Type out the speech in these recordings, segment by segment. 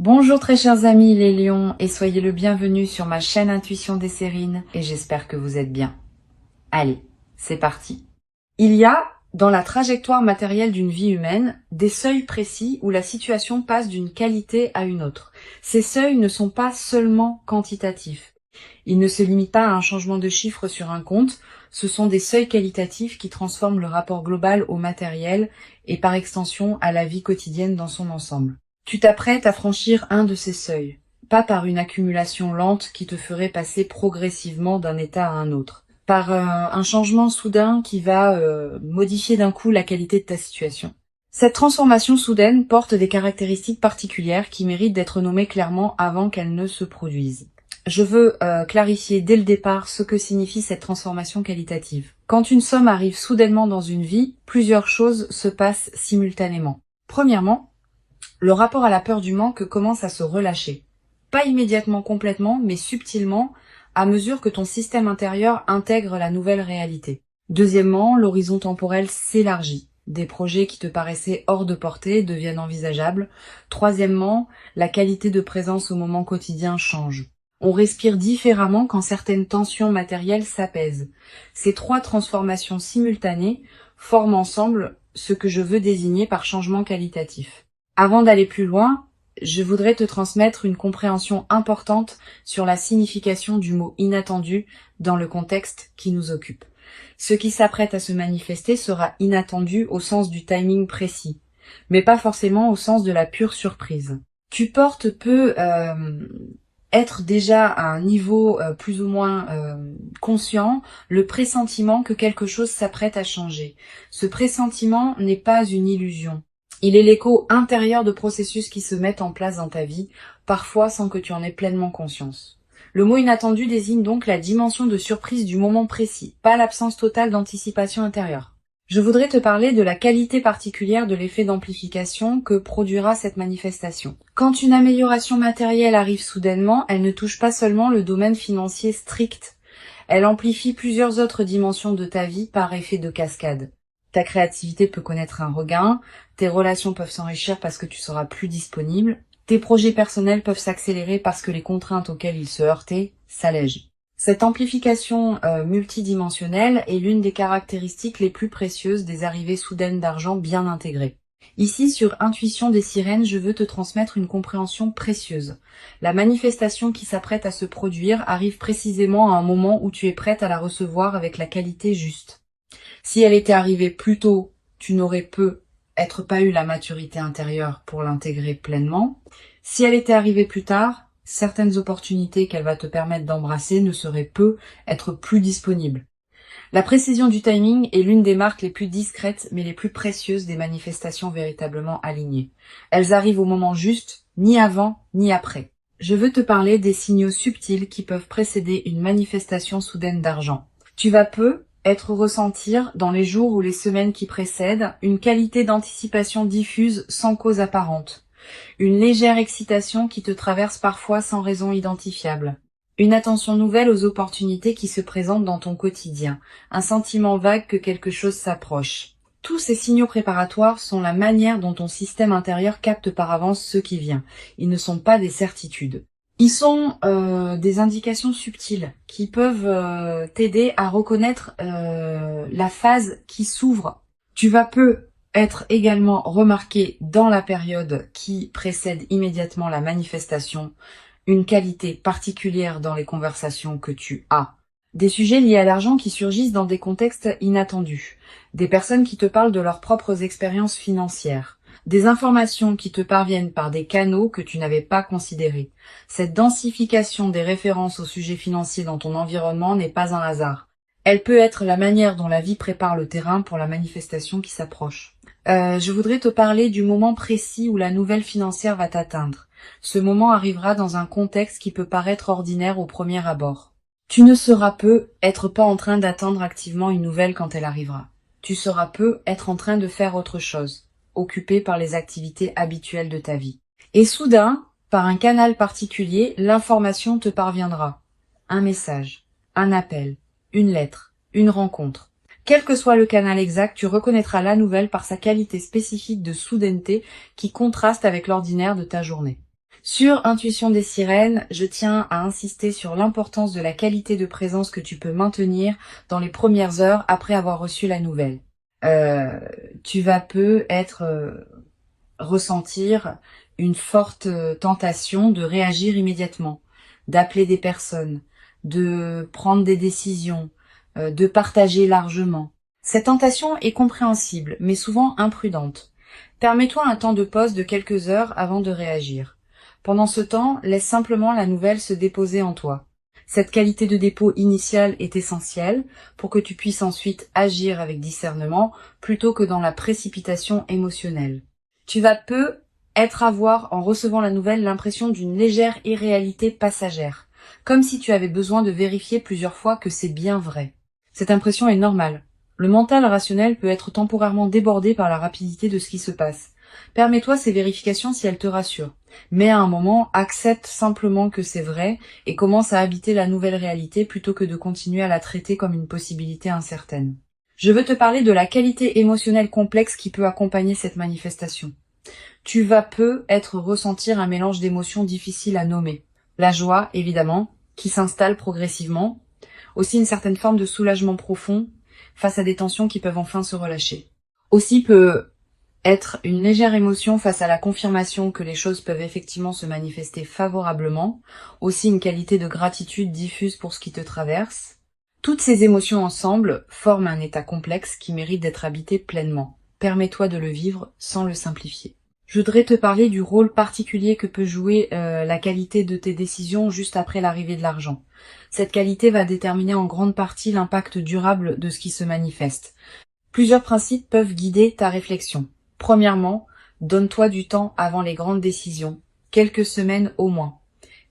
Bonjour très chers amis les lions et soyez le bienvenu sur ma chaîne Intuition des Sérines et j'espère que vous êtes bien. Allez, c'est parti. Il y a, dans la trajectoire matérielle d'une vie humaine, des seuils précis où la situation passe d'une qualité à une autre. Ces seuils ne sont pas seulement quantitatifs. Ils ne se limitent pas à un changement de chiffre sur un compte, ce sont des seuils qualitatifs qui transforment le rapport global au matériel et par extension à la vie quotidienne dans son ensemble. Tu t'apprêtes à franchir un de ces seuils, pas par une accumulation lente qui te ferait passer progressivement d'un état à un autre, par un changement soudain qui va modifier d'un coup la qualité de ta situation. Cette transformation soudaine porte des caractéristiques particulières qui méritent d'être nommées clairement avant qu'elles ne se produisent. Je veux clarifier dès le départ ce que signifie cette transformation qualitative. Quand une somme arrive soudainement dans une vie, plusieurs choses se passent simultanément. Premièrement, le rapport à la peur du manque commence à se relâcher. Pas immédiatement complètement, mais subtilement, à mesure que ton système intérieur intègre la nouvelle réalité. Deuxièmement, l'horizon temporel s'élargit. Des projets qui te paraissaient hors de portée deviennent envisageables. Troisièmement, la qualité de présence au moment quotidien change. On respire différemment quand certaines tensions matérielles s'apaisent. Ces trois transformations simultanées forment ensemble ce que je veux désigner par changement qualitatif. Avant d'aller plus loin, je voudrais te transmettre une compréhension importante sur la signification du mot inattendu dans le contexte qui nous occupe. Ce qui s'apprête à se manifester sera inattendu au sens du timing précis, mais pas forcément au sens de la pure surprise. Tu portes peut être déjà à un niveau plus ou moins conscient le pressentiment que quelque chose s'apprête à changer. Ce pressentiment n'est pas une illusion. Il est l'écho intérieur de processus qui se mettent en place dans ta vie, parfois sans que tu en aies pleinement conscience. Le mot inattendu désigne donc la dimension de surprise du moment précis, pas l'absence totale d'anticipation intérieure. Je voudrais te parler de la qualité particulière de l'effet d'amplification que produira cette manifestation. Quand une amélioration matérielle arrive soudainement, elle ne touche pas seulement le domaine financier strict, elle amplifie plusieurs autres dimensions de ta vie par effet de cascade. Ta créativité peut connaître un regain, tes relations peuvent s'enrichir parce que tu seras plus disponible, tes projets personnels peuvent s'accélérer parce que les contraintes auxquelles ils se heurtaient s'allègent. Cette amplification multidimensionnelle est l'une des caractéristiques les plus précieuses des arrivées soudaines d'argent bien intégrées. Ici, sur Intuition des Sirènes, je veux te transmettre une compréhension précieuse. La manifestation qui s'apprête à se produire arrive précisément à un moment où tu es prête à la recevoir avec la qualité juste. Si elle était arrivée plus tôt, tu n'aurais peut-être pas eu la maturité intérieure pour l'intégrer pleinement. Si elle était arrivée plus tard, certaines opportunités qu'elle va te permettre d'embrasser ne seraient peut-être plus disponibles. La précision du timing est l'une des marques les plus discrètes mais les plus précieuses des manifestations véritablement alignées. Elles arrivent au moment juste, ni avant ni après. Je veux te parler des signaux subtils qui peuvent précéder une manifestation soudaine d'argent. Tu vas être ressentir dans les jours ou les semaines qui précèdent une qualité d'anticipation diffuse sans cause apparente, une légère excitation qui te traverse parfois sans raison identifiable, une attention nouvelle aux opportunités qui se présentent dans ton quotidien, un sentiment vague que quelque chose s'approche. Tous ces signaux préparatoires sont la manière dont ton système intérieur capte par avance ce qui vient. Ils ne sont pas des certitudes. Ils sont des indications subtiles qui peuvent t'aider à reconnaître la phase qui s'ouvre. Tu vas être également remarqué dans la période qui précède immédiatement la manifestation une qualité particulière dans les conversations que tu as. Des sujets liés à l'argent qui surgissent dans des contextes inattendus. Des personnes qui te parlent de leurs propres expériences financières. Des informations qui te parviennent par des canaux que tu n'avais pas considérés. Cette densification des références au sujet financier dans ton environnement n'est pas un hasard. Elle peut être la manière dont la vie prépare le terrain pour la manifestation qui s'approche. Je voudrais te parler du moment précis où la nouvelle financière va t'atteindre. Ce moment arrivera dans un contexte qui peut paraître ordinaire au premier abord. Tu ne seras peut-être pas en train d'attendre activement une nouvelle quand elle arrivera. Tu seras peut-être en train de faire autre chose, occupé par les activités habituelles de ta vie. Et soudain, par un canal particulier, l'information te parviendra. Un message, un appel, une lettre, une rencontre. Quel que soit le canal exact, tu reconnaîtras la nouvelle par sa qualité spécifique de soudaineté qui contraste avec l'ordinaire de ta journée. Sur Intuition des sirènes, je tiens à insister sur l'importance de la qualité de présence que tu peux maintenir dans les premières heures après avoir reçu la nouvelle. Tu vas ressentir une forte tentation de réagir immédiatement, d'appeler des personnes, de prendre des décisions, de partager largement. Cette tentation est compréhensible, mais souvent imprudente. Permets-toi un temps de pause de quelques heures avant de réagir. Pendant ce temps, laisse simplement la nouvelle se déposer en toi. Cette qualité de dépôt initiale est essentielle pour que tu puisses ensuite agir avec discernement plutôt que dans la précipitation émotionnelle. Tu vas avoir, en recevant la nouvelle, l'impression d'une légère irréalité passagère, comme si tu avais besoin de vérifier plusieurs fois que c'est bien vrai. Cette impression est normale. Le mental rationnel peut être temporairement débordé par la rapidité de ce qui se passe. Permets-toi ces vérifications si elles te rassurent. Mais à un moment, accepte simplement que c'est vrai et commence à habiter la nouvelle réalité plutôt que de continuer à la traiter comme une possibilité incertaine. Je veux te parler de la qualité émotionnelle complexe qui peut accompagner cette manifestation. Tu vas ressentir un mélange d'émotions difficiles à nommer. La joie, évidemment, qui s'installe progressivement. Aussi une certaine forme de soulagement profond face à des tensions qui peuvent enfin se relâcher. Aussi peut être une légère émotion face à la confirmation que les choses peuvent effectivement se manifester favorablement. Aussi une qualité de gratitude diffuse pour ce qui te traverse. Toutes ces émotions ensemble forment un état complexe qui mérite d'être habité pleinement. Permets-toi de le vivre sans le simplifier. Je voudrais te parler du rôle particulier que peut jouer la qualité de tes décisions juste après l'arrivée de l'argent. Cette qualité va déterminer en grande partie l'impact durable de ce qui se manifeste. Plusieurs principes peuvent guider ta réflexion. Premièrement, donne-toi du temps avant les grandes décisions, quelques semaines au moins,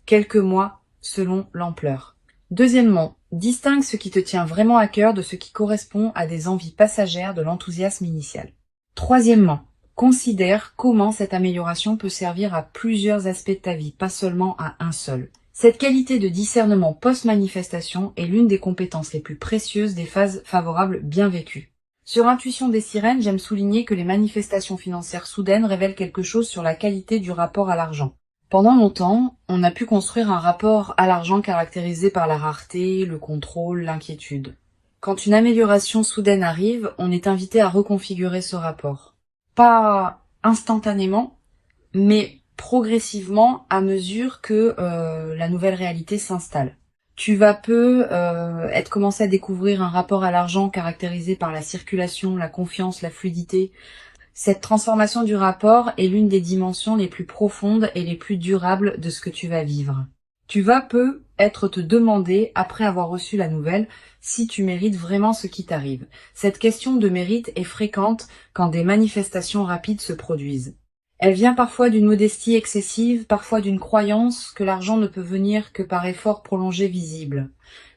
quelques mois selon l'ampleur. Deuxièmement, distingue ce qui te tient vraiment à cœur de ce qui correspond à des envies passagères de l'enthousiasme initial. Troisièmement, considère comment cette amélioration peut servir à plusieurs aspects de ta vie, pas seulement à un seul. Cette qualité de discernement post-manifestation est l'une des compétences les plus précieuses des phases favorables bien vécues. Sur Intuition des sirènes, j'aime souligner que les manifestations financières soudaines révèlent quelque chose sur la qualité du rapport à l'argent. Pendant longtemps, on a pu construire un rapport à l'argent caractérisé par la rareté, le contrôle, l'inquiétude. Quand une amélioration soudaine arrive, on est invité à reconfigurer ce rapport. Pas instantanément, mais progressivement à mesure que la nouvelle réalité s'installe. Tu vas commencer à découvrir un rapport à l'argent caractérisé par la circulation, la confiance, la fluidité. Cette transformation du rapport est l'une des dimensions les plus profondes et les plus durables de ce que tu vas vivre. Tu vas te demander, après avoir reçu la nouvelle, si tu mérites vraiment ce qui t'arrive. Cette question de mérite est fréquente quand des manifestations rapides se produisent. Elle vient parfois d'une modestie excessive, parfois d'une croyance que l'argent ne peut venir que par effort prolongé visible.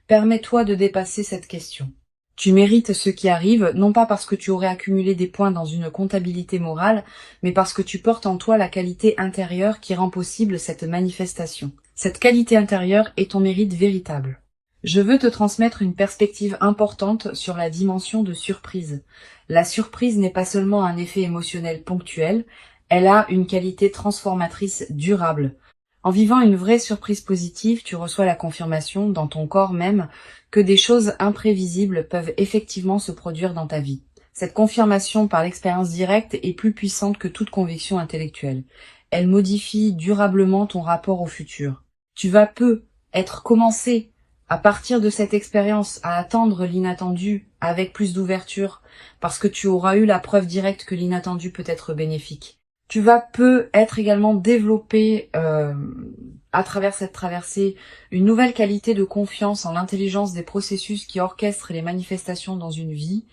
Permets-toi de dépasser cette question. Tu mérites ce qui arrive, non pas parce que tu aurais accumulé des points dans une comptabilité morale, mais parce que tu portes en toi la qualité intérieure qui rend possible cette manifestation. Cette qualité intérieure est ton mérite véritable. Je veux te transmettre une perspective importante sur la dimension de surprise. La surprise n'est pas seulement un effet émotionnel ponctuel, elle a une qualité transformatrice durable. En vivant une vraie surprise positive, tu reçois la confirmation, dans ton corps même, que des choses imprévisibles peuvent effectivement se produire dans ta vie. Cette confirmation par l'expérience directe est plus puissante que toute conviction intellectuelle. Elle modifie durablement ton rapport au futur. Tu vas commencer, à partir de cette expérience, à attendre l'inattendu avec plus d'ouverture, parce que tu auras eu la preuve directe que l'inattendu peut être bénéfique. Tu vas également développer, à travers cette traversée, une nouvelle qualité de confiance en l'intelligence des processus qui orchestrent les manifestations dans une vie.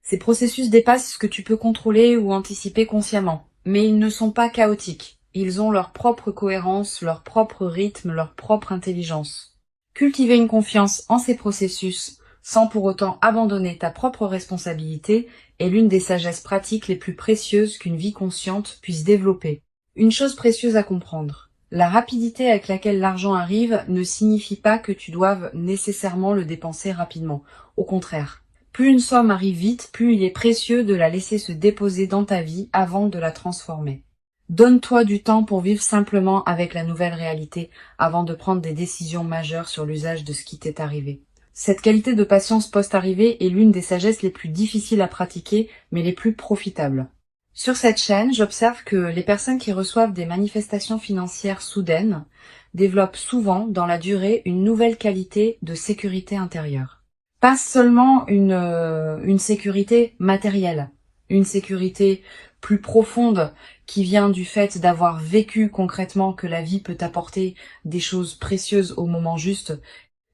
Ces processus dépassent ce que tu peux contrôler ou anticiper consciemment, mais ils ne sont pas chaotiques. Ils ont leur propre cohérence, leur propre rythme, leur propre intelligence. Cultiver une confiance en ces processus, sans pour autant abandonner ta propre responsabilité, est l'une des sagesses pratiques les plus précieuses qu'une vie consciente puisse développer. Une chose précieuse à comprendre. La rapidité avec laquelle l'argent arrive ne signifie pas que tu doives nécessairement le dépenser rapidement. Au contraire. Plus une somme arrive vite, plus il est précieux de la laisser se déposer dans ta vie avant de la transformer. Donne-toi du temps pour vivre simplement avec la nouvelle réalité avant de prendre des décisions majeures sur l'usage de ce qui t'est arrivé. Cette qualité de patience post-arrivée est l'une des sagesses les plus difficiles à pratiquer, mais les plus profitables. Sur cette chaîne, j'observe que les personnes qui reçoivent des manifestations financières soudaines développent souvent, dans la durée, une nouvelle qualité de sécurité intérieure. Pas seulement une sécurité matérielle, une sécurité plus profonde qui vient du fait d'avoir vécu concrètement que la vie peut apporter des choses précieuses au moment juste.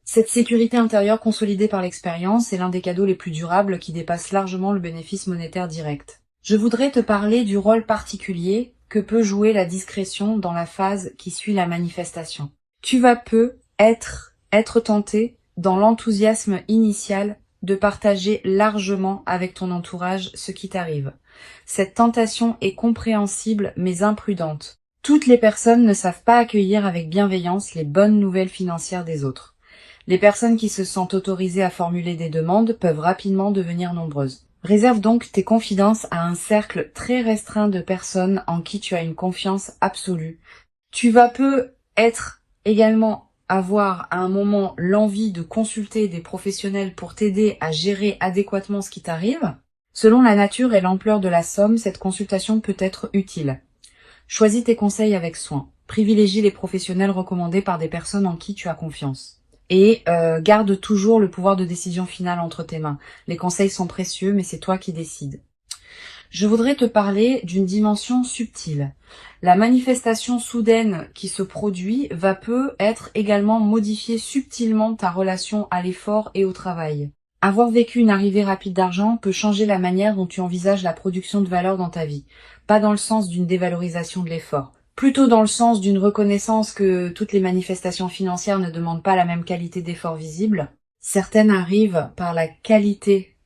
Cette sécurité intérieure consolidée par l'expérience est l'un des cadeaux les plus durables qui dépasse largement le bénéfice monétaire direct. Je voudrais te parler du rôle particulier que peut jouer la discrétion dans la phase qui suit la manifestation. Tu vas peu être tenté, dans l'enthousiasme initial, de partager largement avec ton entourage ce qui t'arrive. Cette tentation est compréhensible mais imprudente. Toutes les personnes ne savent pas accueillir avec bienveillance les bonnes nouvelles financières des autres. Les personnes qui se sentent autorisées à formuler des demandes peuvent rapidement devenir nombreuses. Réserve donc tes confidences à un cercle très restreint de personnes en qui tu as une confiance absolue. Tu vas peu être également avoir à un moment l'envie de consulter des professionnels pour t'aider à gérer adéquatement ce qui t'arrive. Selon la nature et l'ampleur de la somme, cette consultation peut être utile. Choisis tes conseils avec soin. Privilégie les professionnels recommandés par des personnes en qui tu as confiance. Et garde toujours le pouvoir de décision finale entre tes mains. Les conseils sont précieux, mais c'est toi qui décides. Je voudrais te parler d'une dimension subtile. La manifestation soudaine qui se produit va peut être également modifier subtilement ta relation à l'effort et au travail. Avoir vécu une arrivée rapide d'argent peut changer la manière dont tu envisages la production de valeur dans ta vie. Pas dans le sens d'une dévalorisation de l'effort. Plutôt dans le sens d'une reconnaissance que toutes les manifestations financières ne demandent pas la même qualité d'effort visible. Certaines arrivent par la qualité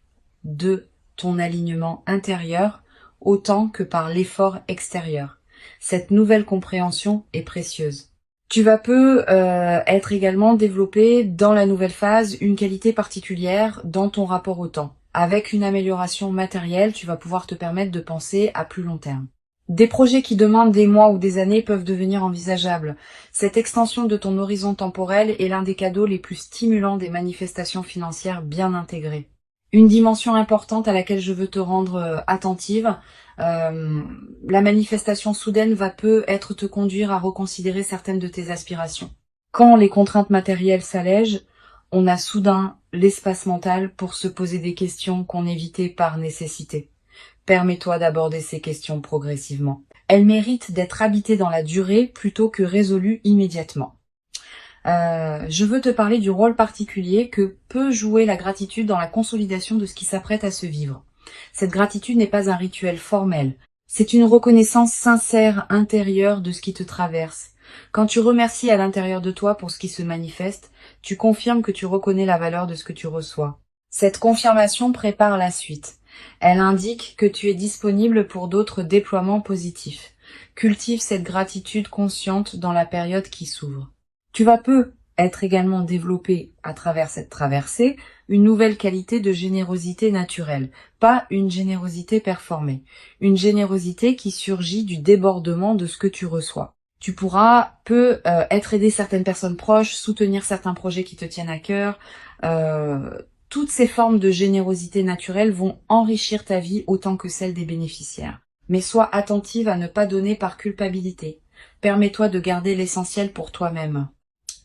de ton alignement intérieur autant que par l'effort extérieur. Cette nouvelle compréhension est précieuse. Tu vas peu être également développé dans la nouvelle phase une qualité particulière dans ton rapport au temps. Avec une amélioration matérielle, tu vas pouvoir te permettre de penser à plus long terme. Des projets qui demandent des mois ou des années peuvent devenir envisageables. Cette extension de ton horizon temporel est l'un des cadeaux les plus stimulants des manifestations financières bien intégrées. Une dimension importante à laquelle je veux te rendre attentive, la manifestation soudaine va peu être te conduire à reconsidérer certaines de tes aspirations. Quand les contraintes matérielles s'allègent, on a soudain l'espace mental pour se poser des questions qu'on évitait par nécessité. Permets-toi d'aborder ces questions progressivement. Elles méritent d'être habitées dans la durée plutôt que résolues immédiatement. Je veux te parler du rôle particulier que peut jouer la gratitude dans la consolidation de ce qui s'apprête à se vivre. Cette gratitude n'est pas un rituel formel. C'est une reconnaissance sincère intérieure de ce qui te traverse. Quand tu remercies à l'intérieur de toi pour ce qui se manifeste, tu confirmes que tu reconnais la valeur de ce que tu reçois. Cette confirmation prépare la suite. Elle indique que tu es disponible pour d'autres déploiements positifs. Cultive cette gratitude consciente dans la période qui s'ouvre. Tu vas peu être également développé à travers cette traversée une nouvelle qualité de générosité naturelle, pas une générosité performée, une générosité qui surgit du débordement de ce que tu reçois. Tu pourras peu être aider certaines personnes proches, soutenir certains projets qui te tiennent à cœur. Toutes ces formes de générosité naturelle vont enrichir ta vie autant que celle des bénéficiaires. Mais sois attentive à ne pas donner par culpabilité. Permets-toi de garder l'essentiel pour toi-même.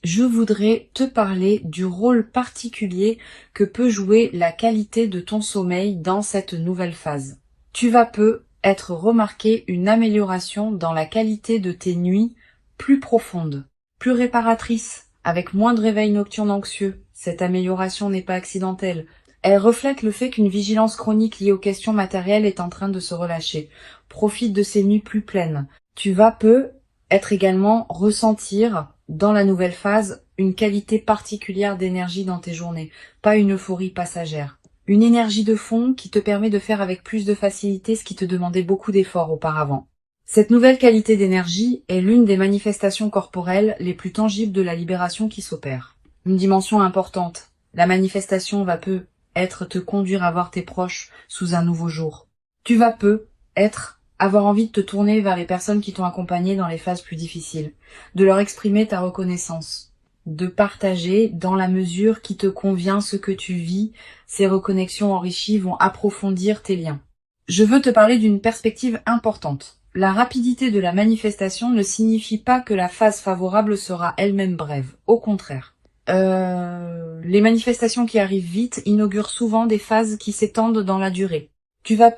Je voudrais te parler du rôle particulier que peut jouer la qualité de ton sommeil dans cette nouvelle phase. Tu vas peu être remarqué une amélioration dans la qualité de tes nuits plus profondes, plus réparatrices, avec moins de réveils nocturnes anxieux. Cette amélioration n'est pas accidentelle. Elle reflète le fait qu'une vigilance chronique liée aux questions matérielles est en train de se relâcher. Profite de ces nuits plus pleines. Tu vas peu être également ressentir dans la nouvelle phase une qualité particulière d'énergie dans tes journées, pas une euphorie passagère. Une énergie de fond qui te permet de faire avec plus de facilité ce qui te demandait beaucoup d'efforts auparavant. Cette nouvelle qualité d'énergie est l'une des manifestations corporelles les plus tangibles de la libération qui s'opère. Une dimension importante. La manifestation va peu être te conduire à voir tes proches sous un nouveau jour. Tu vas peu être Avoir envie de te tourner vers les personnes qui t'ont accompagné dans les phases plus difficiles, de leur exprimer ta reconnaissance, de partager dans la mesure qui te convient ce que tu vis. Ces reconnexions enrichies vont approfondir tes liens. Je veux te parler d'une perspective importante. La rapidité de la manifestation ne signifie pas que la phase favorable sera elle-même brève. Au contraire. Les manifestations qui arrivent vite inaugurent souvent des phases qui s'étendent dans la durée. Tu vas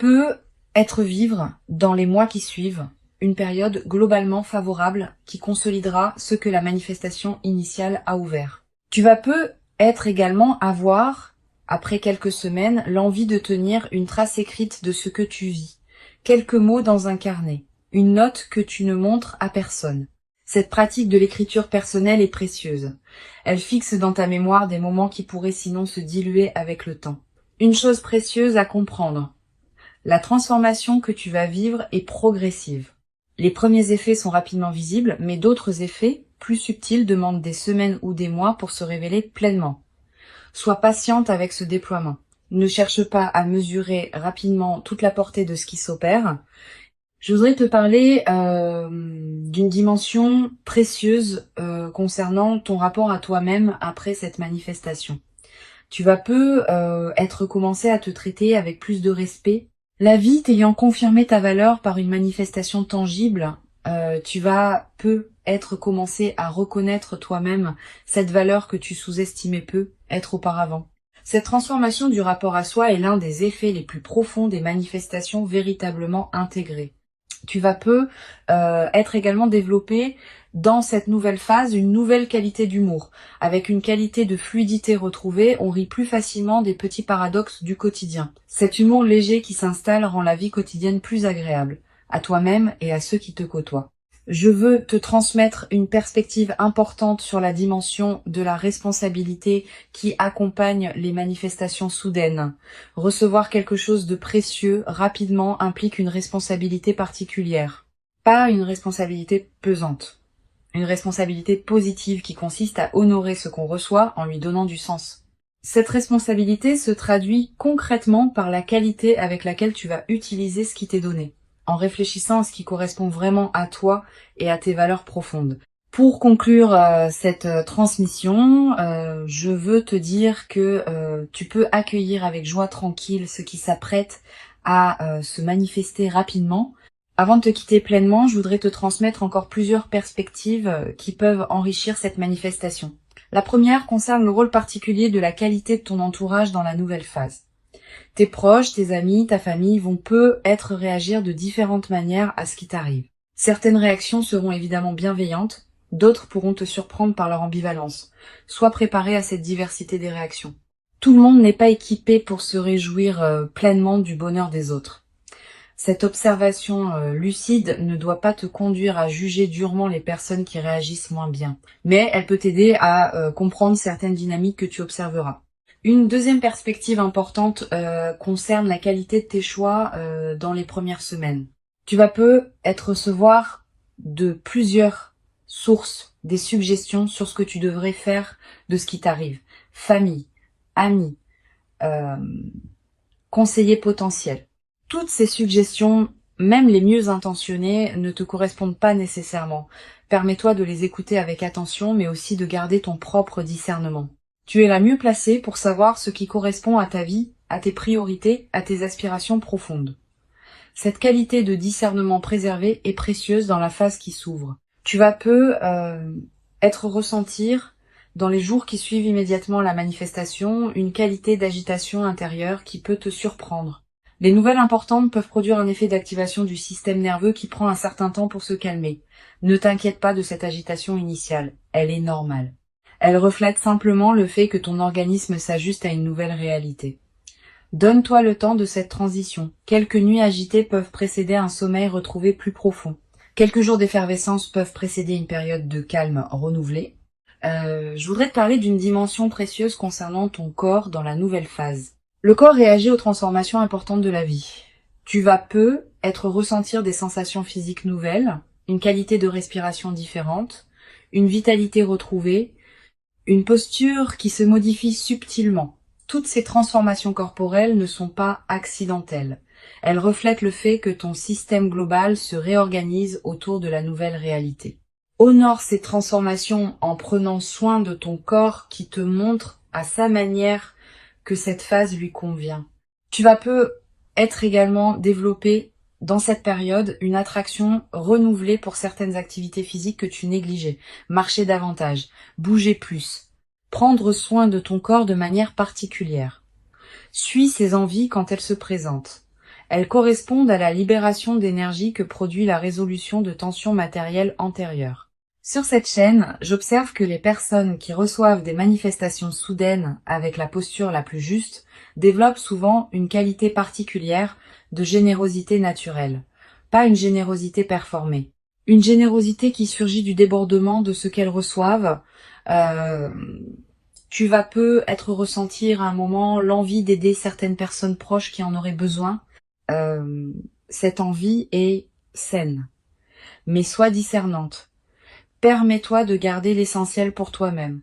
vivre, dans les mois qui suivent, une période globalement favorable qui consolidera ce que la manifestation initiale a ouvert. Tu vas également avoir, après quelques semaines, l'envie de tenir une trace écrite de ce que tu vis. Quelques mots dans un carnet. Une note que tu ne montres à personne. Cette pratique de l'écriture personnelle est précieuse. Elle fixe dans ta mémoire des moments qui pourraient sinon se diluer avec le temps. Une chose précieuse à comprendre. La transformation que tu vas vivre est progressive. Les premiers effets sont rapidement visibles, mais d'autres effets, plus subtils, demandent des semaines ou des mois pour se révéler pleinement. Sois patiente avec ce déploiement. Ne cherche pas à mesurer rapidement toute la portée de ce qui s'opère. Je voudrais te parler d'une dimension précieuse concernant ton rapport à toi-même après cette manifestation. Tu vas commencer à te traiter avec plus de respect. La vie t'ayant confirmé ta valeur par une manifestation tangible, tu vas commencer à reconnaître toi-même cette valeur que tu sous-estimais être auparavant. Cette transformation du rapport à soi est l'un des effets les plus profonds des manifestations véritablement intégrées. Tu vas être également développé dans cette nouvelle phase une nouvelle qualité d'humour. Avec une qualité de fluidité retrouvée, on rit plus facilement des petits paradoxes du quotidien. Cet humour léger qui s'installe rend la vie quotidienne plus agréable, à toi-même et à ceux qui te côtoient. Je veux te transmettre une perspective importante sur la dimension de la responsabilité qui accompagne les manifestations soudaines. Recevoir quelque chose de précieux rapidement implique une responsabilité particulière. Pas une responsabilité pesante. Une responsabilité positive qui consiste à honorer ce qu'on reçoit en lui donnant du sens. Cette responsabilité se traduit concrètement par la qualité avec laquelle tu vas utiliser ce qui t'est donné, en réfléchissant à ce qui correspond vraiment à toi et à tes valeurs profondes. Pour conclure cette transmission, je veux te dire que tu peux accueillir avec joie tranquille ce qui s'apprête à se manifester rapidement. Avant de te quitter pleinement, je voudrais te transmettre encore plusieurs perspectives qui peuvent enrichir cette manifestation. La première concerne le rôle particulier de la qualité de ton entourage dans la nouvelle phase. Tes proches, tes amis, ta famille vont réagir de différentes manières à ce qui t'arrive. Certaines réactions seront évidemment bienveillantes, d'autres pourront te surprendre par leur ambivalence. Sois préparé à cette diversité des réactions. Tout le monde n'est pas équipé pour se réjouir pleinement du bonheur des autres. Cette observation lucide ne doit pas te conduire à juger durement les personnes qui réagissent moins bien, mais elle peut t'aider à comprendre certaines dynamiques que tu observeras. Une deuxième perspective importante concerne la qualité de tes choix dans les premières semaines. Tu vas recevoir de plusieurs sources des suggestions sur ce que tu devrais faire de ce qui t'arrive. Famille, amis, conseillers potentiels. Toutes ces suggestions, même les mieux intentionnées, ne te correspondent pas nécessairement. Permets-toi de les écouter avec attention, mais aussi de garder ton propre discernement. Tu es la mieux placée pour savoir ce qui correspond à ta vie, à tes priorités, à tes aspirations profondes. Cette qualité de discernement préservé est précieuse dans la phase qui s'ouvre. Tu vas ressentir, dans les jours qui suivent immédiatement la manifestation, une qualité d'agitation intérieure qui peut te surprendre. Les nouvelles importantes peuvent produire un effet d'activation du système nerveux qui prend un certain temps pour se calmer. Ne t'inquiète pas de cette agitation initiale, elle est normale. Elle reflète simplement le fait que ton organisme s'ajuste à une nouvelle réalité. Donne-toi le temps de cette transition. Quelques nuits agitées peuvent précéder un sommeil retrouvé plus profond. Quelques jours d'effervescence peuvent précéder une période de calme renouvelée. Je voudrais te parler d'une dimension précieuse concernant ton corps dans la nouvelle phase. Le corps réagit aux transformations importantes de la vie. Tu vas ressentir des sensations physiques nouvelles, une qualité de respiration différente, une vitalité retrouvée, une posture qui se modifie subtilement. Toutes ces transformations corporelles ne sont pas accidentelles. Elle reflète le fait que ton système global se réorganise autour de la nouvelle réalité. Honore ces transformations en prenant soin de ton corps qui te montre à sa manière que cette phase lui convient. Tu vas peu être également développé dans cette période une attraction renouvelée pour certaines activités physiques que tu négligeais. Marcher davantage, bouger plus, prendre soin de ton corps de manière particulière. Suis ces envies quand elles se présentent. Elles correspondent à la libération d'énergie que produit la résolution de tensions matérielles antérieures. Sur cette chaîne, j'observe que les personnes qui reçoivent des manifestations soudaines avec la posture la plus juste développent souvent une qualité particulière de générosité naturelle, pas une générosité performée. Une générosité qui surgit du débordement de ce qu'elles reçoivent. Tu vas peu être ressentir à un moment l'envie d'aider certaines personnes proches qui en auraient besoin. Cette envie est saine, mais sois discernante. Permets-toi de garder l'essentiel pour toi-même.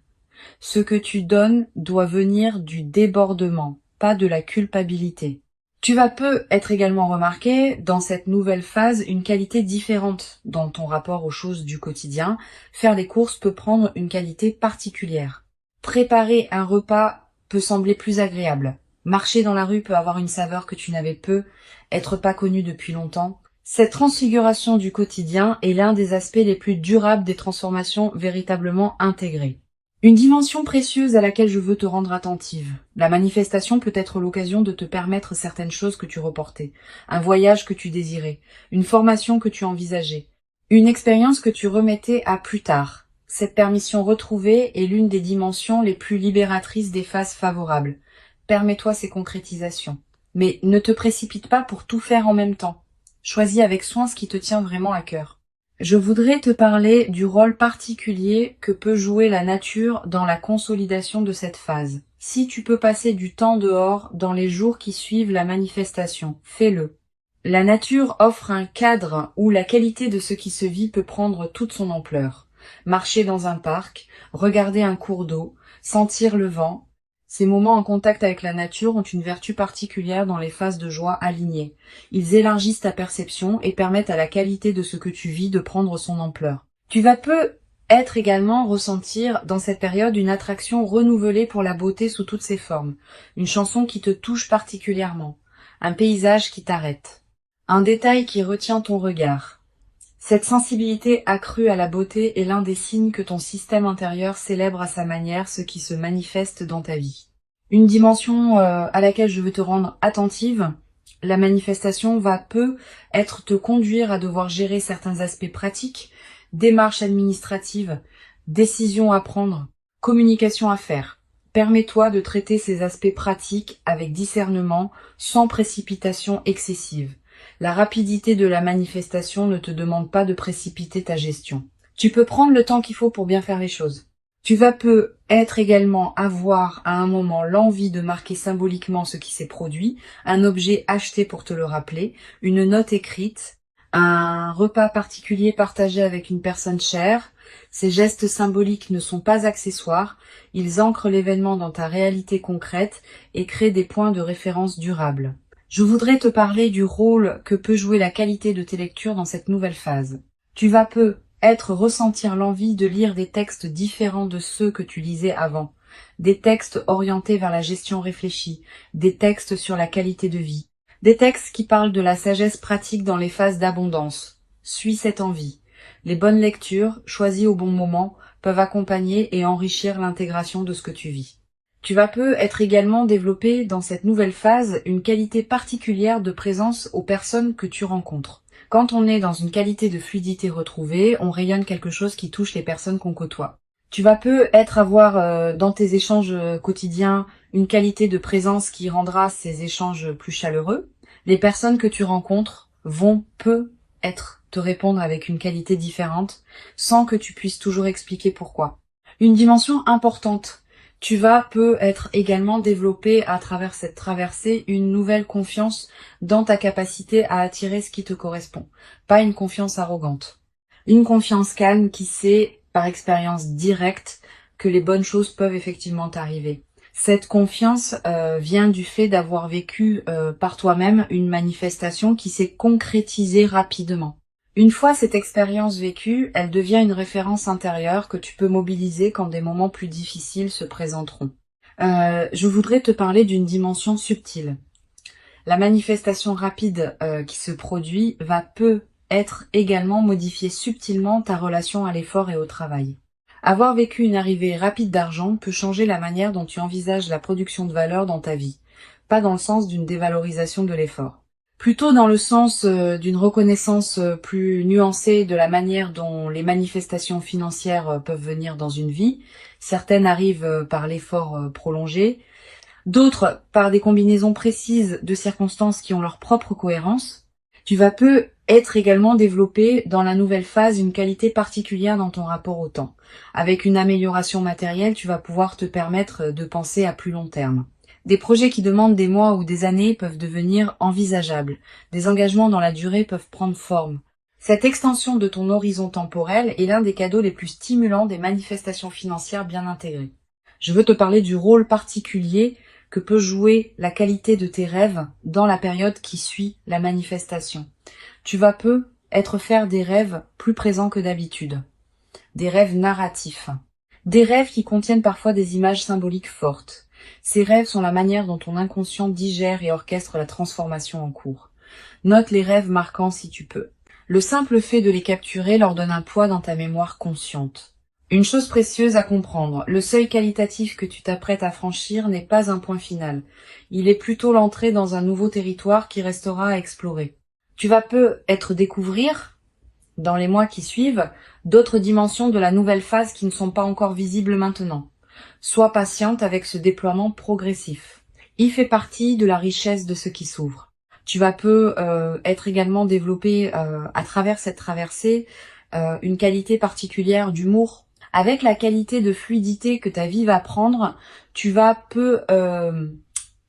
Ce que tu donnes doit venir du débordement, pas de la culpabilité. Tu vas peu être également remarqué dans cette nouvelle phase une qualité différente dans ton rapport aux choses du quotidien. Faire des courses peut prendre une qualité particulière. Préparer un repas peut sembler plus agréable. Marcher dans la rue peut avoir une saveur que tu n'avais peu, être pas connu depuis longtemps. Cette transfiguration du quotidien est l'un des aspects les plus durables des transformations véritablement intégrées. Une dimension précieuse à laquelle je veux te rendre attentive. La manifestation peut être l'occasion de te permettre certaines choses que tu reportais, un voyage que tu désirais, une formation que tu envisageais, une expérience que tu remettais à plus tard. Cette permission retrouvée est l'une des dimensions les plus libératrices des phases favorables. Permets-toi ces concrétisations. Mais ne te précipite pas pour tout faire en même temps. Choisis avec soin ce qui te tient vraiment à cœur. Je voudrais te parler du rôle particulier que peut jouer la nature dans la consolidation de cette phase. Si tu peux passer du temps dehors dans les jours qui suivent la manifestation, fais-le. La nature offre un cadre où la qualité de ce qui se vit peut prendre toute son ampleur. Marcher dans un parc, regarder un cours d'eau, sentir le vent. Ces moments en contact avec la nature ont une vertu particulière dans les phases de joie alignées. Ils élargissent ta perception et permettent à la qualité de ce que tu vis de prendre son ampleur. Tu vas peu être également ressentir dans cette période une attraction renouvelée pour la beauté sous toutes ses formes, une chanson qui te touche particulièrement, un paysage qui t'arrête, un détail qui retient ton regard. Cette sensibilité accrue à la beauté est l'un des signes que ton système intérieur célèbre à sa manière ce qui se manifeste dans ta vie. Une dimension à laquelle je veux te rendre attentive, la manifestation va peu être te conduire à devoir gérer certains aspects pratiques, démarches administratives, décisions à prendre, communication à faire. Permets-toi de traiter ces aspects pratiques avec discernement, sans précipitation excessive. La rapidité de la manifestation ne te demande pas de précipiter ta gestion. Tu peux prendre le temps qu'il faut pour bien faire les choses. Tu vas peu être également avoir à un moment l'envie de marquer symboliquement ce qui s'est produit, un objet acheté pour te le rappeler, une note écrite, un repas particulier partagé avec une personne chère. Ces gestes symboliques ne sont pas accessoires, ils ancrent l'événement dans ta réalité concrète et créent des points de référence durables. Je voudrais te parler du rôle que peut jouer la qualité de tes lectures dans cette nouvelle phase. Tu vas peu ressentir l'envie de lire des textes différents de ceux que tu lisais avant, des textes orientés vers la gestion réfléchie, des textes sur la qualité de vie, des textes qui parlent de la sagesse pratique dans les phases d'abondance. Suis cette envie. Les bonnes lectures, choisies au bon moment, peuvent accompagner et enrichir l'intégration de ce que tu vis. Tu vas peu être également développé dans cette nouvelle phase une qualité particulière de présence aux personnes que tu rencontres. Quand on est dans une qualité de fluidité retrouvée, on rayonne quelque chose qui touche les personnes qu'on côtoie. Tu vas peu avoir dans tes échanges quotidiens une qualité de présence qui rendra ces échanges plus chaleureux. Les personnes que tu rencontres vont peu te répondre avec une qualité différente sans que tu puisses toujours expliquer pourquoi. Une dimension importante. Tu vas peu être également développé à travers cette traversée une nouvelle confiance dans ta capacité à attirer ce qui te correspond, pas une confiance arrogante. Une confiance calme qui sait, par expérience directe, que les bonnes choses peuvent effectivement t'arriver. Cette confiance vient du fait d'avoir vécu par toi-même une manifestation qui s'est concrétisée rapidement. Une fois cette expérience vécue, elle devient une référence intérieure que tu peux mobiliser quand des moments plus difficiles se présenteront. Je voudrais te parler d'une dimension subtile. La manifestation rapide qui se produit peut être également modifier subtilement ta relation à l'effort et au travail. Avoir vécu une arrivée rapide d'argent peut changer la manière dont tu envisages la production de valeur dans ta vie, pas dans le sens d'une dévalorisation de l'effort. Plutôt dans le sens d'une reconnaissance plus nuancée de la manière dont les manifestations financières peuvent venir dans une vie. Certaines arrivent par l'effort prolongé, d'autres par des combinaisons précises de circonstances qui ont leur propre cohérence. Tu vas peu être également développé dans la nouvelle phase une qualité particulière dans ton rapport au temps. Avec une amélioration matérielle, tu vas pouvoir te permettre de penser à plus long terme. Des projets qui demandent des mois ou des années peuvent devenir envisageables. Des engagements dans la durée peuvent prendre forme. Cette extension de ton horizon temporel est l'un des cadeaux les plus stimulants des manifestations financières bien intégrées. Je veux te parler du rôle particulier que peut jouer la qualité de tes rêves dans la période qui suit la manifestation. Tu vas peu être faire des rêves plus présents que d'habitude. Des rêves narratifs. Des rêves qui contiennent parfois des images symboliques fortes. Ces rêves sont la manière dont ton inconscient digère et orchestre la transformation en cours. Note les rêves marquants si tu peux. Le simple fait de les capturer leur donne un poids dans ta mémoire consciente. Une chose précieuse à comprendre, le seuil qualitatif que tu t'apprêtes à franchir n'est pas un point final. Il est plutôt l'entrée dans un nouveau territoire qui restera à explorer. Tu vas peut-être découvrir, dans les mois qui suivent, d'autres dimensions de la nouvelle phase qui ne sont pas encore visibles maintenant. Sois patiente avec ce déploiement progressif. Il fait partie de la richesse de ce qui s'ouvre. Tu vas être également développé à travers cette traversée une qualité particulière d'humour. Avec la qualité de fluidité que ta vie va prendre, tu vas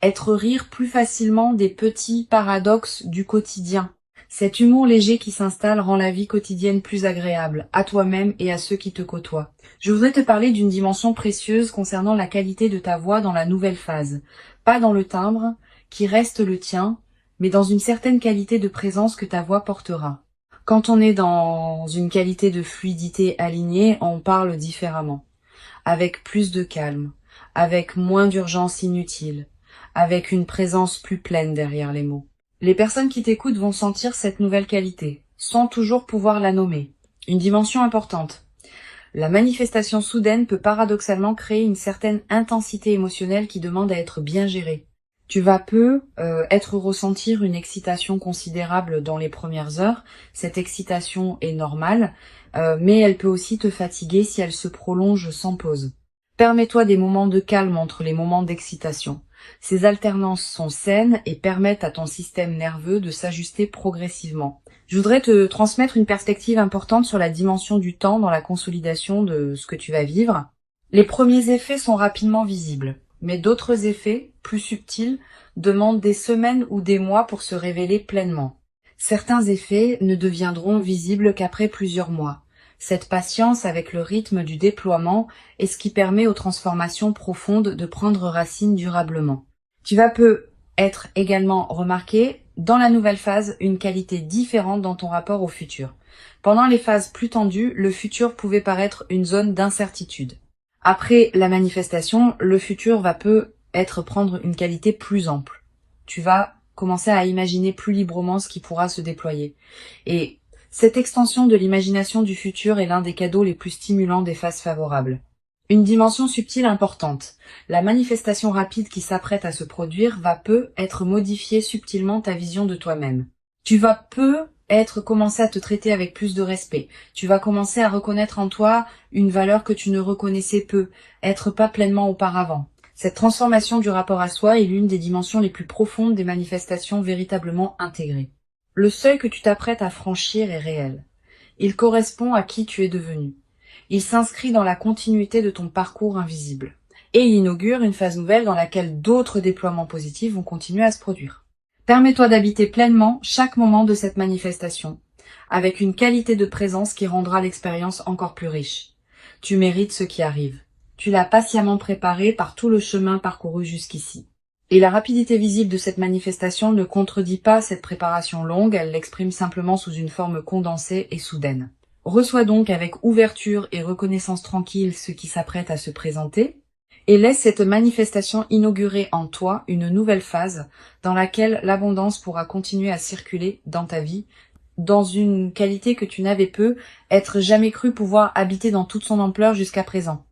être rire plus facilement des petits paradoxes du quotidien. Cet humour léger qui s'installe rend la vie quotidienne plus agréable, à toi-même et à ceux qui te côtoient. Je voudrais te parler d'une dimension précieuse concernant la qualité de ta voix dans la nouvelle phase. Pas dans le timbre, qui reste le tien, mais dans une certaine qualité de présence que ta voix portera. Quand on est dans une qualité de fluidité alignée, on parle différemment, avec plus de calme, avec moins d'urgence inutile, avec une présence plus pleine derrière les mots. Les personnes qui t'écoutent vont sentir cette nouvelle qualité, sans toujours pouvoir la nommer. Une dimension importante. La manifestation soudaine peut paradoxalement créer une certaine intensité émotionnelle qui demande à être bien gérée. Tu vas ressentir une excitation considérable dans les premières heures. Cette excitation est normale, mais elle peut aussi te fatiguer si elle se prolonge sans pause. Permets-toi des moments de calme entre les moments d'excitation. Ces alternances sont saines et permettent à ton système nerveux de s'ajuster progressivement. Je voudrais te transmettre une perspective importante sur la dimension du temps dans la consolidation de ce que tu vas vivre. Les premiers effets sont rapidement visibles, mais d'autres effets, plus subtils, demandent des semaines ou des mois pour se révéler pleinement. Certains effets ne deviendront visibles qu'après plusieurs mois. Cette patience avec le rythme du déploiement est ce qui permet aux transformations profondes de prendre racine durablement. Tu vas être également remarqué dans la nouvelle phase une qualité différente dans ton rapport au futur. Pendant les phases plus tendues, le futur pouvait paraître une zone d'incertitude. Après la manifestation, le futur va prendre une qualité plus ample. Tu vas commencer à imaginer plus librement ce qui pourra se déployer. Et cette extension de l'imagination du futur est l'un des cadeaux les plus stimulants des phases favorables. Une dimension subtile importante. La manifestation rapide qui s'apprête à se produire va être modifier subtilement ta vision de toi-même. Tu vas commencer à te traiter avec plus de respect. Tu vas commencer à reconnaître en toi une valeur que tu ne reconnaissais être pas pleinement auparavant. Cette transformation du rapport à soi est l'une des dimensions les plus profondes des manifestations véritablement intégrées. Le seuil que tu t'apprêtes à franchir est réel. Il correspond à qui tu es devenu. Il s'inscrit dans la continuité de ton parcours invisible. Et il inaugure une phase nouvelle dans laquelle d'autres déploiements positifs vont continuer à se produire. Permets-toi d'habiter pleinement chaque moment de cette manifestation, avec une qualité de présence qui rendra l'expérience encore plus riche. Tu mérites ce qui arrive. Tu l'as patiemment préparée par tout le chemin parcouru jusqu'ici. Et la rapidité visible de cette manifestation ne contredit pas cette préparation longue, elle l'exprime simplement sous une forme condensée et soudaine. Reçois donc avec ouverture et reconnaissance tranquille ce qui s'apprête à se présenter, et laisse cette manifestation inaugurer en toi une nouvelle phase dans laquelle l'abondance pourra continuer à circuler dans ta vie, dans une qualité que tu n'avais être jamais cru pouvoir habiter dans toute son ampleur jusqu'à présent.